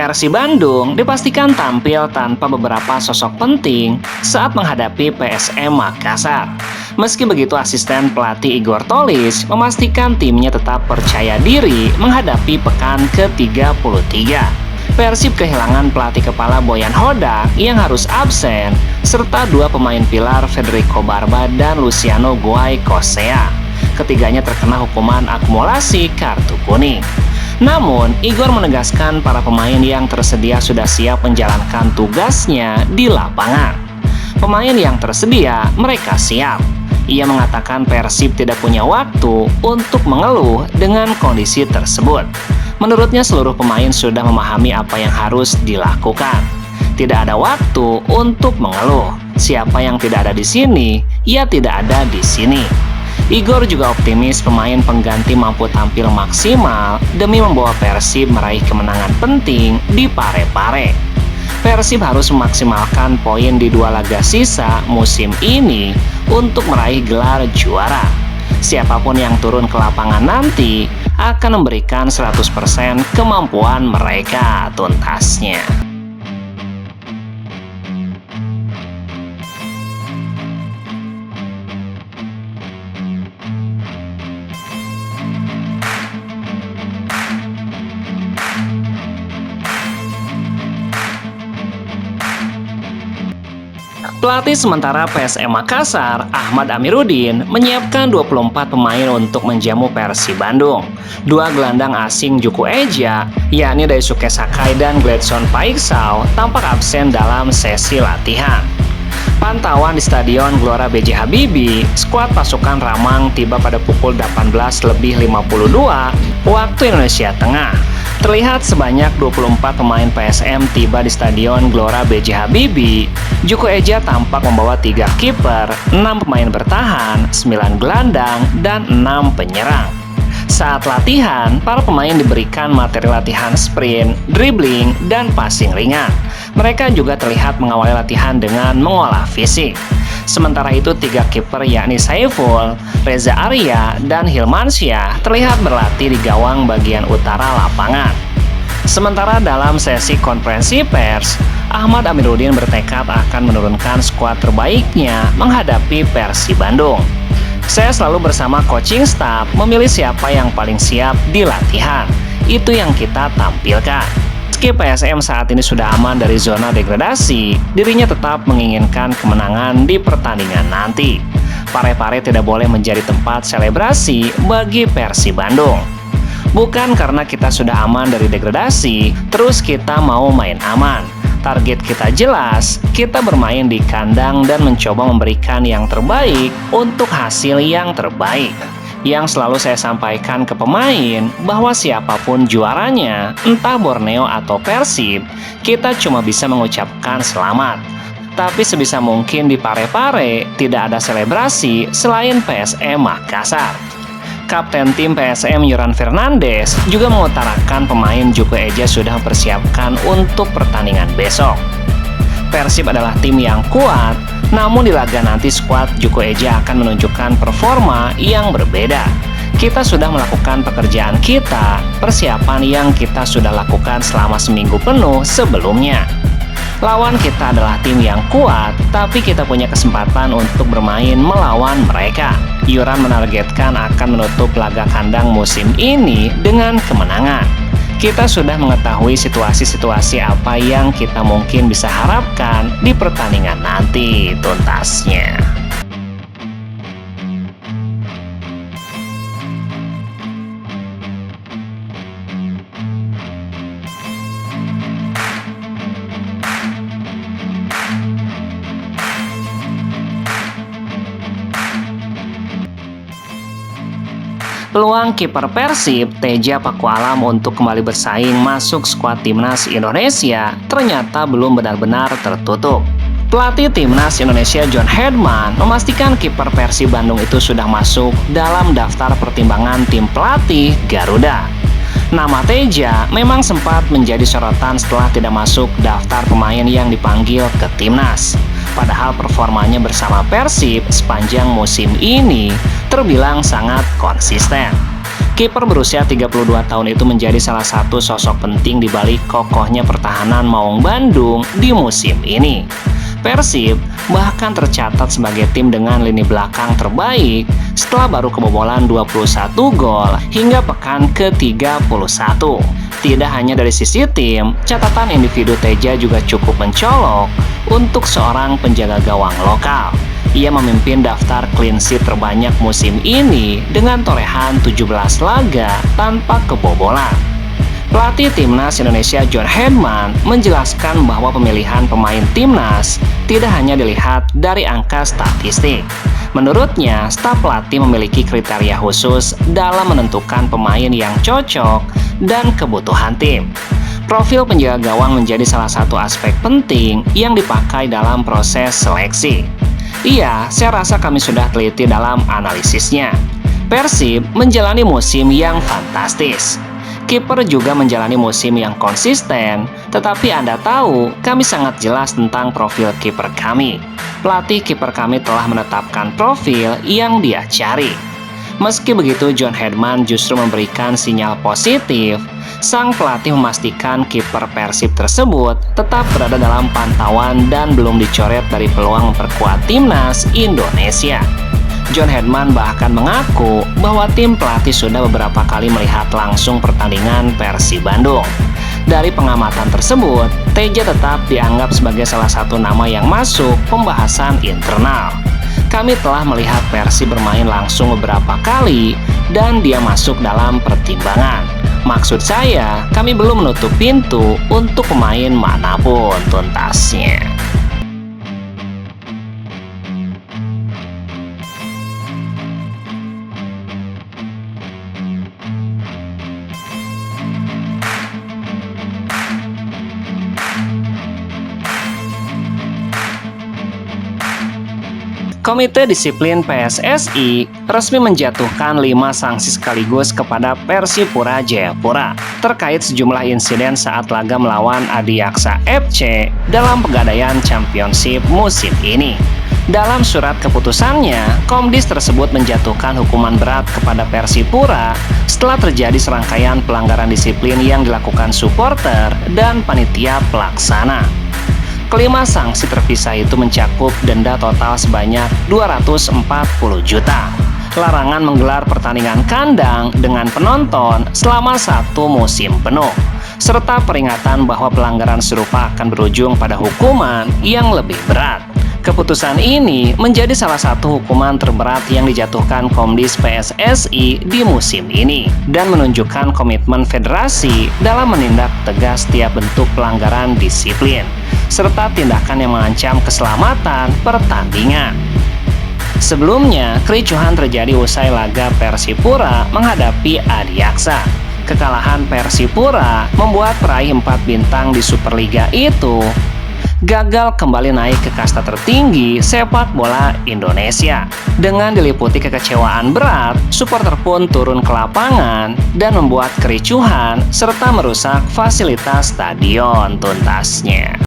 Persib Bandung dipastikan tampil tanpa beberapa sosok penting saat menghadapi PSM Makassar. Meski begitu, asisten pelatih Igor Tolis memastikan timnya tetap percaya diri menghadapi pekan ke-33. Persib kehilangan pelatih kepala Boyan Hodak yang harus absen, serta dua pemain pilar Federico Barba dan Luciano Guaikosea. Ketiganya terkena hukuman akumulasi kartu kuning. Namun, Igor menegaskan para pemain yang tersedia sudah siap menjalankan tugasnya di lapangan. Pemain yang tersedia, mereka siap. Ia mengatakan Persib tidak punya waktu untuk mengeluh dengan kondisi tersebut. Menurutnya, seluruh pemain sudah memahami apa yang harus dilakukan. Tidak ada waktu untuk mengeluh. Siapa yang tidak ada di sini, ia tidak ada di sini. Igor juga optimis pemain pengganti mampu tampil maksimal demi membawa Persib meraih kemenangan penting di Pare-Pare. Persib harus memaksimalkan poin di dua laga sisa musim ini untuk meraih gelar juara. Siapapun yang turun ke lapangan nanti akan memberikan 100% kemampuan mereka tuntasnya. Pelatih sementara PSM Makassar, Ahmad Amiruddin, menyiapkan 24 pemain untuk menjamu Persib Bandung. Dua gelandang asing Juku Eja, yakni Daisuke Sakai dan Gladson Paiksau, tampak absen dalam sesi latihan. Pantauan di Stadion Gelora B.J. Habibie, skuad pasukan Ramang tiba pada pukul 18.52 waktu Indonesia Tengah. Terlihat sebanyak 24 pemain PSM tiba di Stadion Gelora B.J. Habibie. Juku Eja tampak membawa 3 kiper, 6 pemain bertahan, 9 gelandang, dan 6 penyerang. Saat latihan, para pemain diberikan materi latihan sprint, dribbling, dan passing ringan. Mereka juga terlihat mengawali latihan dengan mengolah fisik. Sementara itu, 3 kiper yakni Saiful, Reza Arya, dan Hilmansyah terlihat berlatih di gawang bagian utara lapangan. Sementara dalam sesi konferensi pers, Ahmad Amiruddin bertekad akan menurunkan skuad terbaiknya menghadapi Persib Bandung. Saya selalu bersama coaching staff memilih siapa yang paling siap di latihan. Itu yang kita tampilkan. Meski PSM saat ini sudah aman dari zona degradasi, dirinya tetap menginginkan kemenangan di pertandingan nanti. Pare-Pare tidak boleh menjadi tempat selebrasi bagi Persib Bandung. Bukan karena kita sudah aman dari degradasi, terus kita mau main aman. Target kita jelas, kita bermain di kandang dan mencoba memberikan yang terbaik untuk hasil yang terbaik. Yang selalu saya sampaikan ke pemain bahwa siapapun juaranya, entah Borneo atau Persib, kita cuma bisa mengucapkan selamat. Tapi sebisa mungkin di Pare-Pare tidak ada selebrasi selain PSM Makassar. Kapten tim PSM Yoran Fernandes juga mengutarakan pemain Juku Eja sudah mempersiapkan untuk pertandingan besok. Persib adalah tim yang kuat, namun di laga nanti skuad Juku Eja akan menunjukkan performa yang berbeda. Kita sudah melakukan pekerjaan kita, persiapan yang kita sudah lakukan selama seminggu penuh sebelumnya. Lawan kita adalah tim yang kuat, tapi kita punya kesempatan untuk bermain melawan mereka. Yoran menargetkan akan menutup laga kandang musim ini dengan kemenangan. Kita sudah mengetahui situasi-situasi apa yang kita mungkin bisa harapkan di pertandingan nanti tuntasnya. Peluang kiper Persib, Teja Pakualam untuk kembali bersaing masuk skuad Timnas Indonesia ternyata belum benar-benar tertutup. Pelatih Timnas Indonesia John Hedman memastikan kiper Persib Bandung itu sudah masuk dalam daftar pertimbangan tim pelatih Garuda. Nama Teja memang sempat menjadi sorotan setelah tidak masuk daftar pemain yang dipanggil ke Timnas. Padahal performanya bersama Persib sepanjang musim ini terbilang sangat konsisten. Kiper berusia 32 tahun itu menjadi salah satu sosok penting di balik kokohnya pertahanan Maung Bandung di musim ini. Persib bahkan tercatat sebagai tim dengan lini belakang terbaik setelah baru kebobolan 21 gol hingga pekan ke-31. Tidak hanya dari sisi tim, catatan individu Teja juga cukup mencolok untuk seorang penjaga gawang lokal. Ia memimpin daftar clean sheet terbanyak musim ini dengan torehan 17 laga tanpa kebobolan. Pelatih Timnas Indonesia John Hedman menjelaskan bahwa pemilihan pemain Timnas tidak hanya dilihat dari angka statistik. Menurutnya, staf pelatih memiliki kriteria khusus dalam menentukan pemain yang cocok dan kebutuhan tim. Profil penjaga gawang menjadi salah satu aspek penting yang dipakai dalam proses seleksi. Iya, saya rasa kami sudah teliti dalam analisisnya. Persib menjalani musim yang fantastis. Kiper juga menjalani musim yang konsisten, tetapi Anda tahu, kami sangat jelas tentang profil kiper kami. Pelatih kiper kami telah menetapkan profil yang dia cari. Meski begitu, John Hedman justru memberikan sinyal positif. Sang pelatih memastikan kiper Persib tersebut tetap berada dalam pantauan dan belum dicoret dari peluang memperkuat Timnas Indonesia. John Hedman bahkan mengaku bahwa tim pelatih sudah beberapa kali melihat langsung pertandingan Persib Bandung. Dari pengamatan tersebut, Teja tetap dianggap sebagai salah satu nama yang masuk pembahasan internal. Kami telah melihat Persib bermain langsung beberapa kali dan dia masuk dalam pertimbangan. Maksud saya, kami belum menutup pintu untuk pemain manapun, tuntasnya. Komite Disiplin PSSI resmi menjatuhkan 5 sanksi sekaligus kepada Persipura Jayapura terkait sejumlah insiden saat laga melawan Adiaksa FC dalam pegadaian Championship musim ini. Dalam surat keputusannya, Komdis tersebut menjatuhkan hukuman berat kepada Persipura setelah terjadi serangkaian pelanggaran disiplin yang dilakukan supporter dan panitia pelaksana. Kelima sanksi terpisah itu mencakup denda total sebanyak 240 juta, larangan menggelar pertandingan kandang dengan penonton selama 1 musim penuh, serta peringatan bahwa pelanggaran serupa akan berujung pada hukuman yang lebih berat. Keputusan ini menjadi salah satu hukuman terberat yang dijatuhkan Komdis PSSI di musim ini dan menunjukkan komitmen federasi dalam menindak tegas setiap bentuk pelanggaran disiplin serta tindakan yang mengancam keselamatan pertandingan. Sebelumnya, kericuhan terjadi usai laga Persipura menghadapi Adiaksa. Kekalahan Persipura membuat peraih 4 bintang di Superliga itu gagal kembali naik ke kasta tertinggi sepak bola Indonesia. Dengan diliputi kekecewaan berat, supporter pun turun ke lapangan dan membuat kericuhan serta merusak fasilitas stadion, tuntasnya.